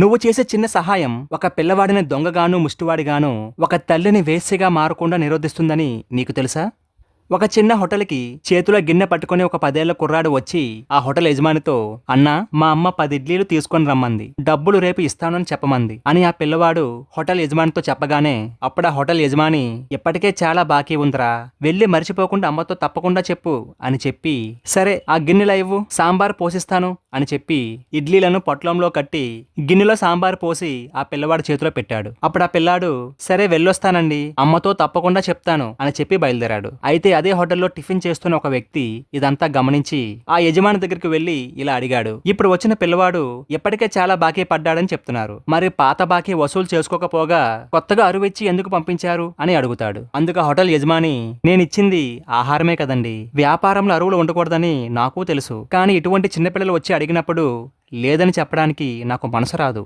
నువ్వు చేసే చిన్న సహాయం ఒక పిల్లవాడిని దొంగగాను ముష్టివాడిగాను ఒక తల్లిని వేశ్యగా మారకుండా నిరోధిస్తుందని నీకు తెలుసా? ఒక చిన్న హోటల్కి చేతిలో గిన్నె పట్టుకుని ఒక 10 ఏళ్ల కుర్రాడు వచ్చి ఆ హోటల్ యజమానితో, అన్నా మా అమ్మ 10 ఇడ్లీలు తీసుకొని రమ్మంది, డబ్బులు రేపు ఇస్తానని చెప్పమంది అని ఆ పిల్లవాడు హోటల్ యజమానితో చెప్పగానే అప్పుడు ఆ హోటల్ యజమాని, ఇప్పటికే చాలా బాకీ ఉందిరా, వెళ్ళి మర్చిపోకుండా అమ్మతో తప్పకుండా చెప్పు అని చెప్పి, సరే ఆ గిన్నెలో ఇవ్వు, సాంబార్ పోసిస్తాను అని చెప్పి ఇడ్లీలను పొట్లంలో కట్టి గిన్నెలో సాంబార్ పోసి ఆ పిల్లవాడి చేతిలో పెట్టాడు. అప్పుడు ఆ పిల్లాడు, సరే వెళ్ళొస్తానండి, అమ్మతో తప్పకుండా చెప్తాను అని చెప్పి బయలుదేరాడు. అయితే అదే హోటల్లో టిఫిన్ చేస్తున్న ఒక వ్యక్తి ఇదంతా గమనించి ఆ యజమాని దగ్గరికి వెళ్లి ఇలా అడిగాడు, ఇప్పుడు వచ్చిన పిల్లవాడు ఇప్పటికే చాలా బాకీ పడ్డాడని చెప్తున్నారు, మరి పాత బాకీ వసూలు చేసుకోకపోగా కొత్తగా అరువిచ్చి ఎందుకు పంపించారు అని అడుగుతాడు. అందుకు ఆ హోటల్ యజమాని, నేనిచ్చింది ఆహారమే కదండి, వ్యాపారంలో అరువులు ఉండకూడదని నాకు తెలుసు, కానీ ఇటువంటి చిన్నపిల్లలు వచ్చి అడిగినప్పుడు లేదని చెప్పడానికి నాకు మనసు రాదు.